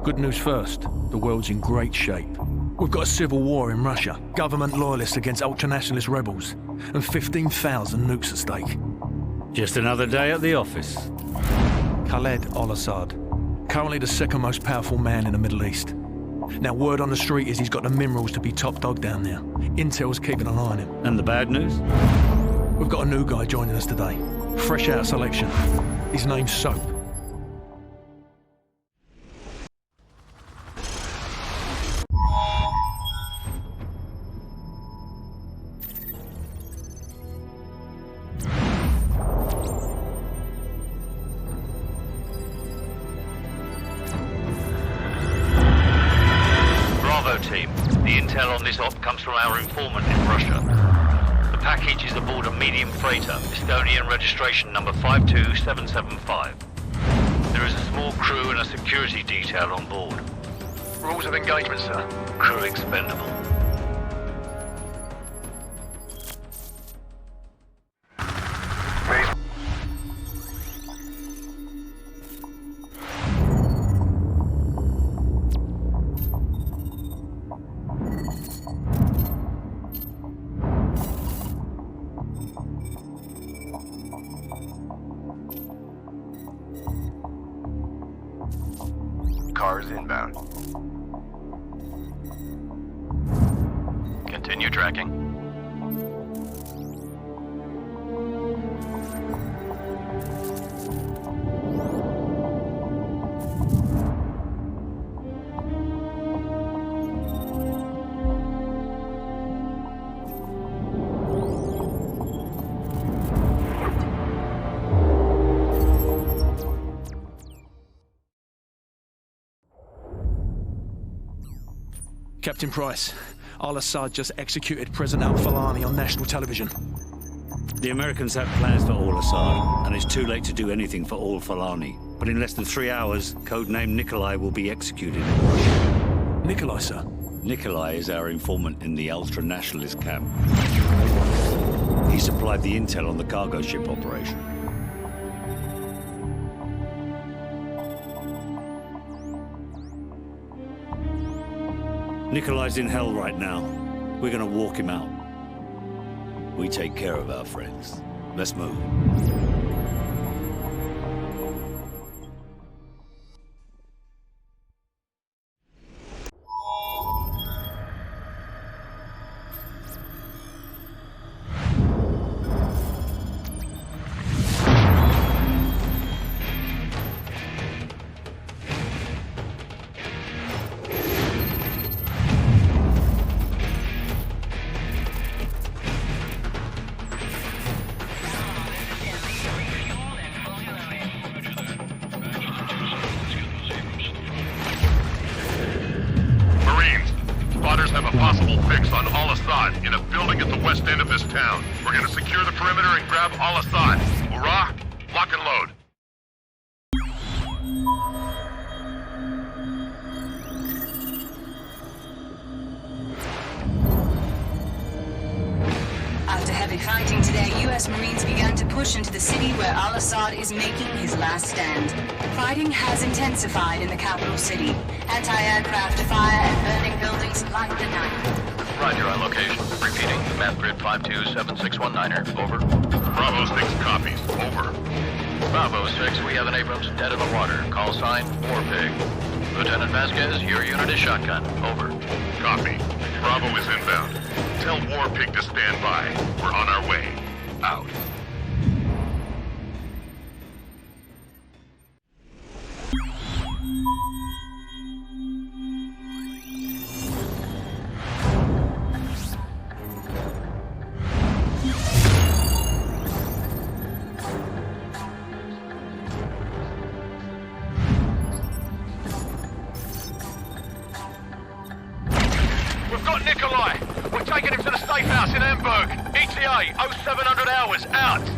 Good news first, the world's in great shape. We've got a civil war in Russia, government loyalists against ultranationalist rebels, and 15,000 nukes at stake. Just another day at the office. Khaled al-Assad, currently the second most powerful man in the Middle East. Now, word on the street is he's got the minerals to be top dog down there. Intel's keeping an eye on him. And the bad news? We've got a new guy joining us today. Fresh out of selection. His name's Soap. Team. The intel on this op comes from our informant in Russia. The package is aboard a medium freighter, Estonian registration number 52775. There is a small crew and a security detail on board. Rules of engagement, sir. Crew expendable. Cars inbound. Continue tracking. Captain Price, al-Assad just executed President al-Falani on national television. The Americans have plans for al-Assad, and it's too late to do anything for al-Falani. But in less than 3 hours, codename Nikolai will be executed in Russia. Nikolai, sir? Nikolai is our informant in the ultra-nationalist camp. He supplied the intel on the cargo ship operation. Nikolai's in hell right now. We're gonna walk him out. We take care of our friends. Let's move. Have a possible fix on al-Assad in a building at the west end of this town. We're gonna secure the perimeter and grab al-Assad. Hurrah! Lock and load. After heavy fighting today, U.S. Marines began to push into the city where al-Assad is making his last stand. Fighting has intensified in the capital city. Anti-aircraft fire and burning buildings light the night. Roger on location. Repeating, map grid 527619er. Over. Bravo 6 copies. Over. Bravo 6, we have an Abrams dead in the water. Call sign, Warpig. Lieutenant Vasquez, your unit is shotgun. Over. Copy. Bravo is inbound. Tell Warpig to stand by. We're on our way. Out. We've got Nikolai. We're taking him to the safe house in Hamburg. ETA 0700 hours. Out.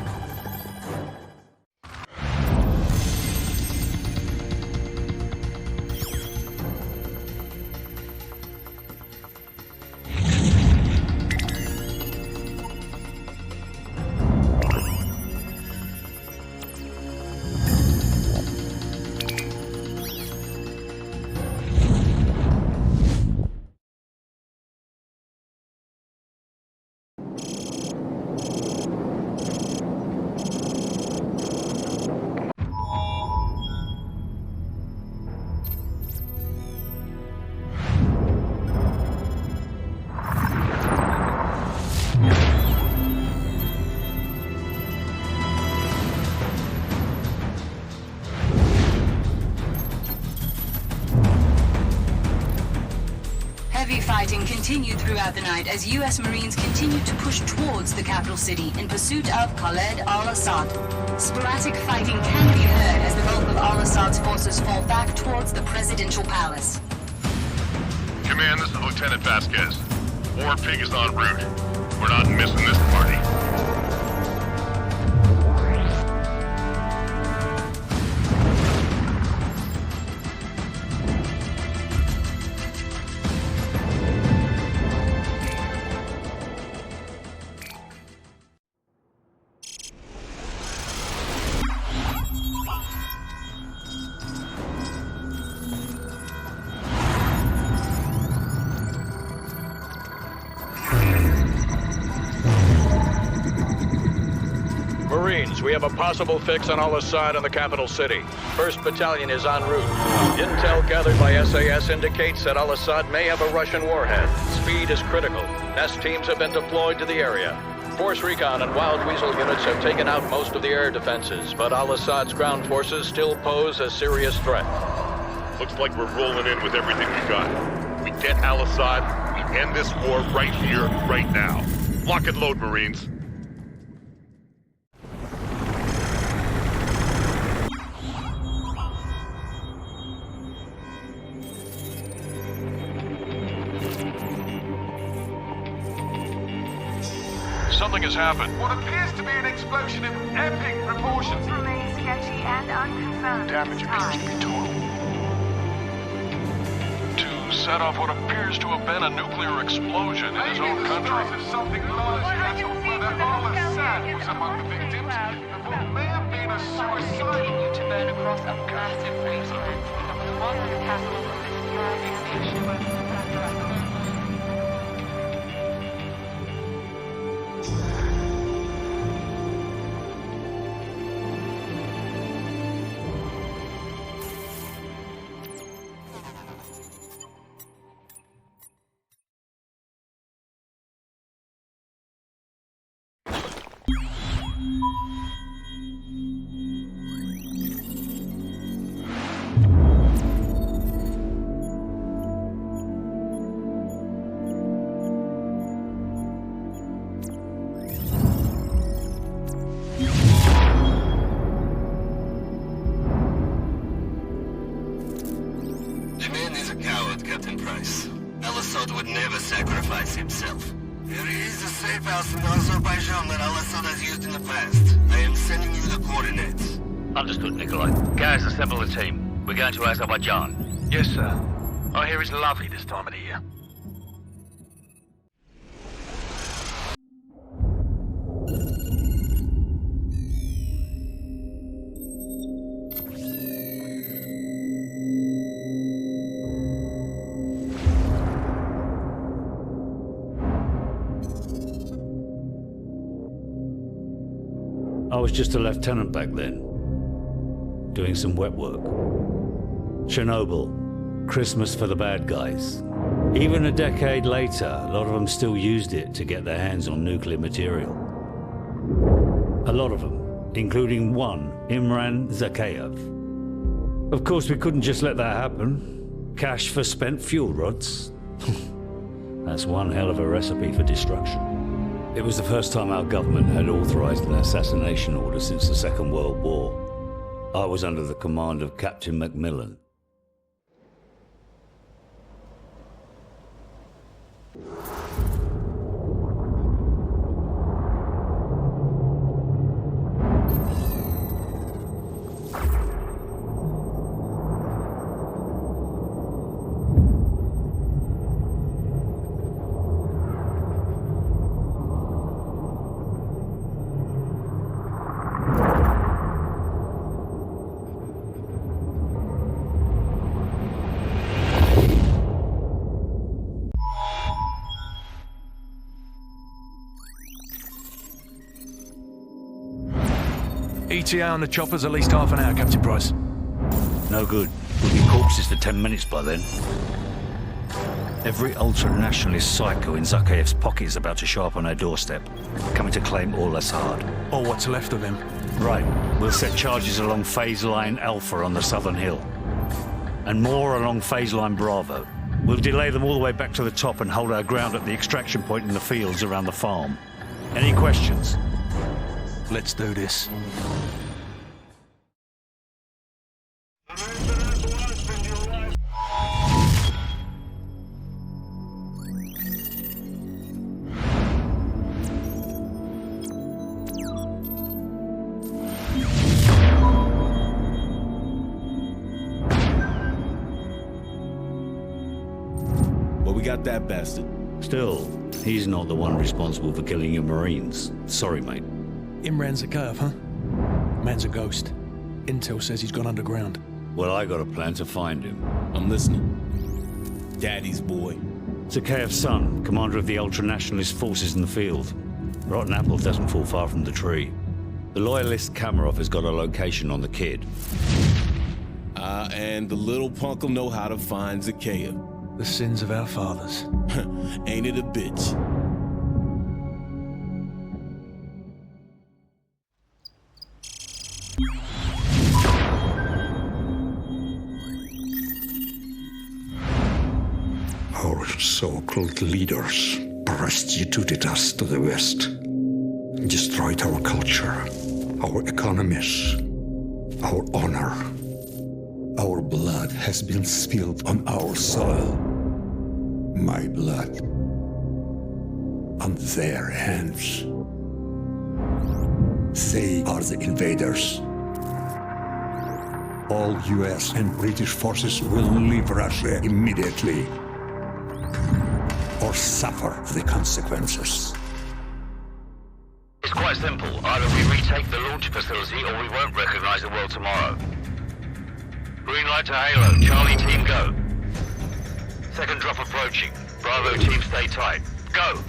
throughout the night as U.S. Marines continue to push towards the capital city in pursuit of Khaled al-Assad. Sporadic fighting can be heard as the bulk of al-Assad's forces fall back towards the presidential palace. Command, this is Lieutenant Vasquez. War Pig is en route. We're not missing this party. Marines, we have a possible fix on al-Assad in the capital city. 1st Battalion is en route. Intel gathered by SAS indicates that al-Assad may have a Russian warhead. Speed is critical. Nest teams have been deployed to the area. Force Recon and Wild Weasel units have taken out most of the air defenses, but al-Assad's ground forces still pose a serious threat. Looks like we're rolling in with everything we got. We get al-Assad, we end this war right here, right now. Lock and load, Marines. Something has happened. What appears to be an explosion of epic proportions. Remains sketchy and unconfirmed. Damage appears to be total. To set off what appears to have been a nuclear explosion in his own country. Of something large cattle whether al-Assad was among the victims of what may have been a suicide. To burn across a massive wasteland. That was one of the castles of this thriving nation where the Captain Price. Al-Assad would never sacrifice himself. There is a safe house in Azerbaijan that Al-Assad has used in the past. I am sending you the coordinates. Understood, Nikolai. Guys, assemble the team. We're going to Azerbaijan. Yes, sir. I hear it's lovely this time of the year. I was just a lieutenant back then, doing some wet work. Chernobyl, Christmas for the bad guys. Even a decade later, a lot of them still used it to get their hands on nuclear material. A lot of them, including one, Imran Zakhaev. Of course, we couldn't just let that happen. Cash for spent fuel rods. That's one hell of a recipe for destruction. It was the first time our government had authorized an assassination order since the Second World War. I was under the command of Captain Macmillan. ETA on the chopper's at least half an hour, Captain Price. No good. We'll be corpses for 10 minutes by then. Every ultra-nationalist psycho in Zakhaev's pocket is about to show up on our doorstep, coming to claim al-Assad. Or what's left of him. Right. We'll set charges along Phase Line Alpha on the southern hill. And more along Phase Line Bravo. We'll delay them all the way back to the top and hold our ground at the extraction point in the fields around the farm. Any questions? Let's do this. Well, we got that bastard. Still, he's not the one responsible for killing your Marines. Sorry, mate. Imran's a curve, huh? Man's a ghost. Intel says he's gone underground. Well, I got a plan to find him. I'm listening. Daddy's boy. Zakhaev's son, commander of the ultra-nationalist forces in the field. Rotten apple doesn't fall far from the tree. The loyalist Kamarov has got a location on the kid. And the little punk'll know how to find Zakhaev. The sins of our fathers. Ain't it a bitch? Our so-called leaders prostituted us to the West, destroyed our culture, our economies, our honor. Our blood has been spilled on our soil. My blood on their hands. They are the invaders. All US and British forces will leave Russia immediately, or suffer the consequences. It's quite simple. Either we retake the launch facility or we won't recognize the world tomorrow. Green light to Halo. Charlie team go. Second drop approaching. Bravo team stay tight. Go!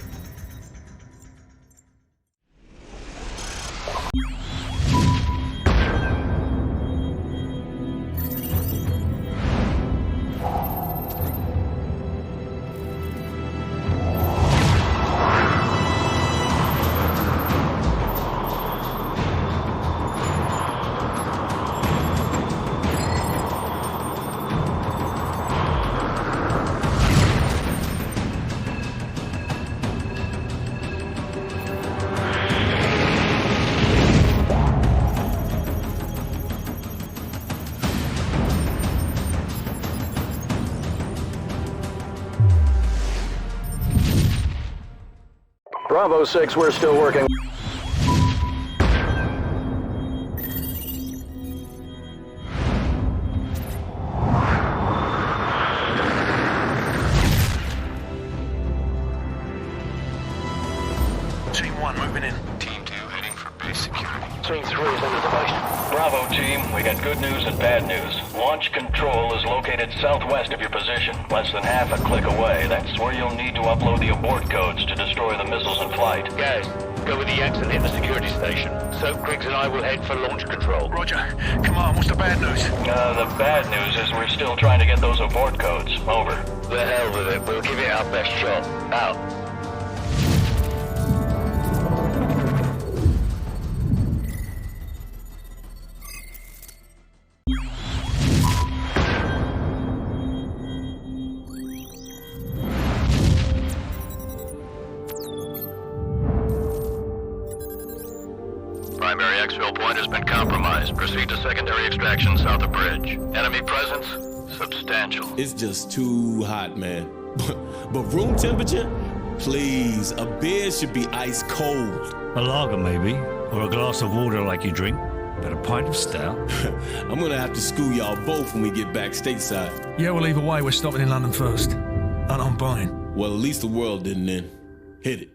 Bravo 6, we're still working. Team 1 moving in. Team 2 heading for base security. Team 3 is under the base. Bravo team, we got good news and bad news. Launch control is located southwest of your position, less than half a click away. That's where you'll need to upload the abort codes to destroy the missiles in flight. Guys, go with the X and hit the security station. Soap Griggs and I will head for launch control. Roger. Come on, what's the bad news? The bad news is we're still trying to get those abort codes. Over. The hell with it. We'll give it our best shot. Out. Primary exfil point has been compromised. Proceed to secondary extraction south of bridge. Enemy presence? Substantial. It's just too hot, man. But room temperature? Please, a beer should be ice cold. A lager, maybe, or a glass of water like you drink. But a pint of stout? I'm gonna have to school y'all both when we get back stateside. Yeah, well, either way, we're stopping in London first. And I'm buying. Well, at least the world didn't end. Hit it.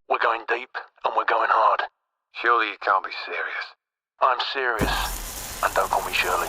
We're going deep, and we're going hard. Surely you can't be serious. I'm serious. And don't call me Shirley.